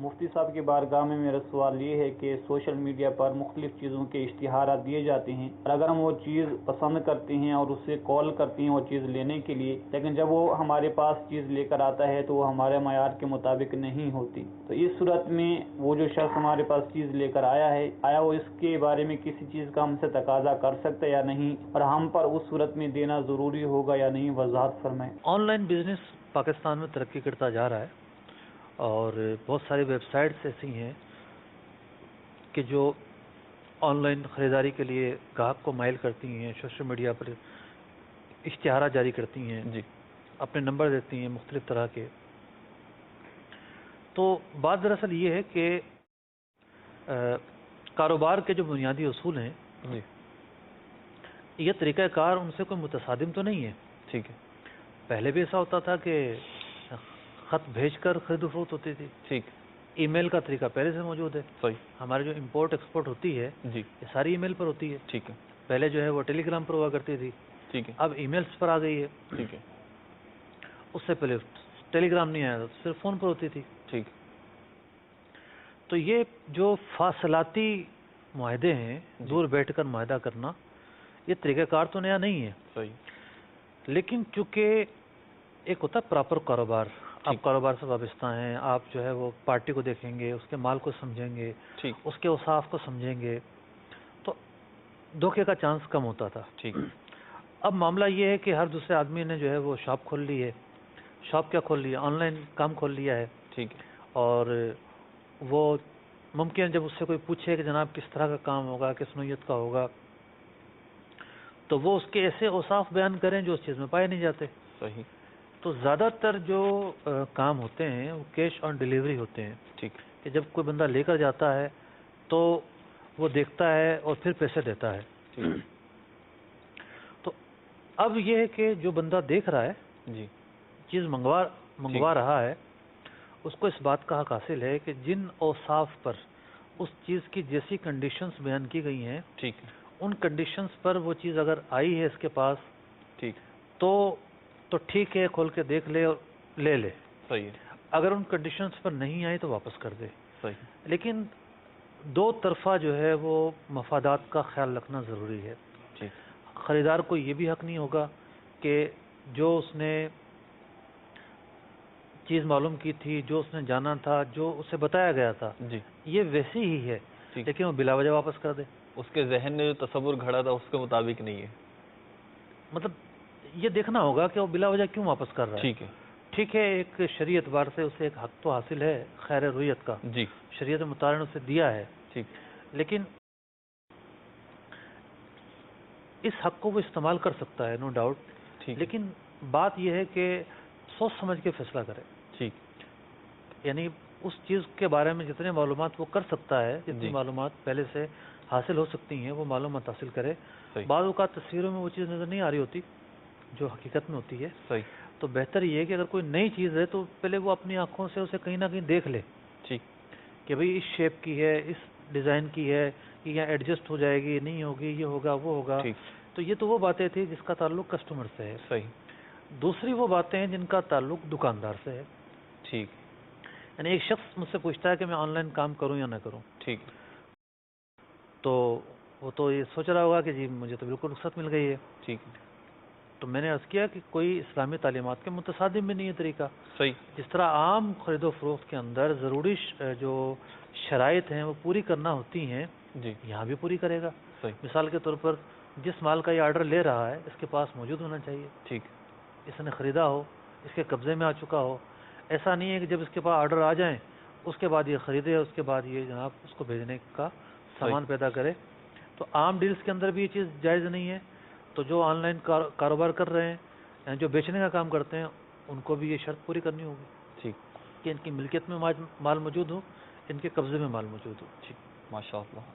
مفتی صاحب کی بارگاہ میں میرا سوال یہ ہے کہ سوشل میڈیا پر مختلف چیزوں کے اشتہارات دیے جاتے ہیں، اور اگر ہم وہ چیز پسند کرتے ہیں اور اس سے کال کرتے ہیں وہ چیز لینے کے لیے، لیکن جب وہ ہمارے پاس چیز لے کر آتا ہے تو وہ ہمارے معیار کے مطابق نہیں ہوتی، تو اس صورت میں وہ جو شخص ہمارے پاس چیز لے کر آیا ہے، آیا وہ اس کے بارے میں کسی چیز کا ہم سے تقاضا کر سکتا ہے یا نہیں، اور ہم پر اس صورت میں دینا ضروری ہوگا یا نہیں، وضاحت فرمائیں۔ آن لائن بزنس پاکستان میں ترقی کرتا جا رہا ہے، اور بہت ساری ویب سائٹس ایسی ہیں کہ جو آن لائن خریداری کے لیے گاہک کو مائل کرتی ہیں، سوشل میڈیا پر اشتہارات جاری کرتی ہیں، جی، اپنے نمبر دیتی ہیں مختلف طرح کے۔ تو بات دراصل یہ ہے کہ کاروبار کے جو بنیادی اصول ہیں، جی، یہ طریقہ کار ان سے کوئی متصادم تو نہیں ہے۔ ٹھیک ہے، پہلے بھی ایسا ہوتا تھا کہ خط بھیج کر خرید و فروخت ہوتی تھی، ٹھیک، ای میل کا طریقہ پہلے سے موجود ہے، صحیح، ہماری جو امپورٹ ایکسپورٹ ہوتی ہے جی، یہ ساری ای میل پر ہوتی ہے۔ ٹھیک ہے، پہلے جو ہے وہ ٹیلی گرام پر ہوا کرتی تھی، ٹھیک ہے، اب ای میلس پر آ گئی ہے۔ ٹھیک ہے، اس سے پہلے ٹیلی گرام نہیں آیا تھا، صرف فون پر ہوتی تھی۔ ٹھیک، تو یہ جو فاصلاتی معاہدے ہیں، جی، دور بیٹھ کر معاہدہ کرنا، یہ طریقہ کار تو نیا نہیں ہے، صحیح، لیکن چونکہ ایک ہوتا ہے پراپر کاروبار، آپ ٹھیک، کاروبار سے وابستہ ہیں، آپ جو ہے وہ پارٹی کو دیکھیں گے، اس کے مال کو سمجھیں گے، ٹھیک، اس کے اوصاف کو سمجھیں گے، تو دھوکے کا چانس کم ہوتا تھا۔ ٹھیک، اب معاملہ یہ ہے کہ ہر دوسرے آدمی نے جو ہے وہ شاپ کھول لی ہے، شاپ کیا کھول لی ہے، آن لائن کام کھول لیا ہے، ٹھیک ہے، اور وہ ممکن ہے جب اس سے کوئی پوچھے کہ جناب کس طرح کا کام ہوگا، کس نوعیت کا ہوگا، تو وہ اس کے ایسے اوصاف بیان کریں جو اس چیز میں پائے نہیں جاتے۔ صحیح، تو زیادہ تر جو کام ہوتے ہیں وہ کیش آن ڈیلیوری ہوتے ہیں، ٹھیک، کہ جب کوئی بندہ لے کر جاتا ہے تو وہ دیکھتا ہے اور پھر پیسے دیتا ہے۔ ٹھیک، تو اب یہ ہے کہ جو بندہ دیکھ رہا ہے، جی، چیز منگوا رہا ہے، اس کو اس بات کا حق حاصل ہے کہ جن اوصاف پر اس چیز کی جیسی کنڈیشنز بیان کی گئی ہیں، ٹھیک ہے، ان کنڈیشنز پر وہ چیز اگر آئی ہے اس کے پاس ٹھیک، تو ٹھیک ہے، کھول کے دیکھ لے اور لے لے، صحیح ہے، اگر ان کنڈیشنز پر نہیں آئی تو واپس کر دے۔ صحیح، لیکن دو طرفہ جو ہے وہ مفادات کا خیال رکھنا ضروری ہے۔ ٹھیک، خریدار کو یہ بھی حق نہیں ہوگا کہ جو اس نے چیز معلوم کی تھی، جو اس نے جانا تھا، جو اسے بتایا گیا تھا، جی، یہ ویسی ہی ہے، ٹھیک، لیکن وہ بلا وجہ واپس کر دے۔ اس کے ذہن میں جو تصور گھڑا تھا اس کے مطابق نہیں ہے۔ مطلب یہ دیکھنا ہوگا کہ وہ بلا وجہ کیوں واپس کر رہا ہے۔ ٹھیک ہے، ٹھیک ہے، ایک شرعی اعتبار سے اسے ایک حق تو حاصل ہے خیر رویت کا، جی، شریعت مطالعہ نے اسے دیا ہے، ٹھیک، لیکن اس حق کو وہ استعمال کر سکتا ہے، نو ڈاؤٹ، ٹھیک، لیکن بات یہ ہے کہ سوچ سمجھ کے فیصلہ کرے۔ ٹھیک، یعنی اس چیز کے بارے میں جتنے معلومات وہ کر سکتا ہے، جتنی جی، معلومات پہلے سے حاصل ہو سکتی ہیں وہ معلومات حاصل کرے۔ صحیح، بعض اوقات تصویروں میں وہ چیز نظر نہیں آ رہی ہوتی جو حقیقت میں ہوتی ہے، صحیح، تو بہتر یہ ہے کہ اگر کوئی نئی چیز ہے تو پہلے وہ اپنی آنکھوں سے اسے کہیں نہ کہیں دیکھ لے ٹھیک، کہ بھئی اس شیپ کی ہے، اس ڈیزائن کی ہے، کہ یہاں ایڈجسٹ ہو جائے گی، نہیں ہوگی، یہ ہوگا، وہ ہوگا۔ ٹھیک، تو یہ تو وہ باتیں تھی جس کا تعلق کسٹمر سے ہے۔ صحیح، دوسری وہ باتیں ہیں جن کا تعلق دکاندار سے ہے۔ ٹھیک، یعنی ایک شخص مجھ سے پوچھتا ہے کہ میں آن لائن کام کروں یا نہ کروں، ٹھیک، تو وہ تو یہ سوچ رہا ہوگا کہ جی مجھے تو بالکل رخصت مل گئی ہے۔ ٹھیک، تو میں نے عرض کیا کہ کوئی اسلامی تعلیمات کے متصادم بھی نہیں ہے طریقہ۔ صحیح، جس طرح عام خرید و فروخت کے اندر ضروری جو شرائط ہیں وہ پوری کرنا ہوتی ہیں، جی، یہاں بھی پوری کرے گا۔ صحیح، مثال کے طور پر جس مال کا یہ آرڈر لے رہا ہے اس کے پاس موجود ہونا چاہیے، ٹھیک، اس نے خریدا ہو، اس کے قبضے میں آ چکا ہو۔ ایسا نہیں ہے کہ جب اس کے پاس آرڈر آ جائیں اس کے بعد یہ خریدے، اس کے بعد یہ جناب اس کو بھیجنے کا سامان پیدا کرے۔ تو عام ڈیلز کے اندر بھی یہ چیز جائز نہیں ہے۔ تو جو آن لائن کاروبار کر رہے ہیں، یعنی جو بیچنے کا کام کرتے ہیں، ان کو بھی یہ شرط پوری کرنی ہوگی ٹھیک، کہ ان کی ملکیت میں مال موجود ہو، ان کے قبضے میں مال موجود ہو۔ ٹھیک، ماشاء اللہ۔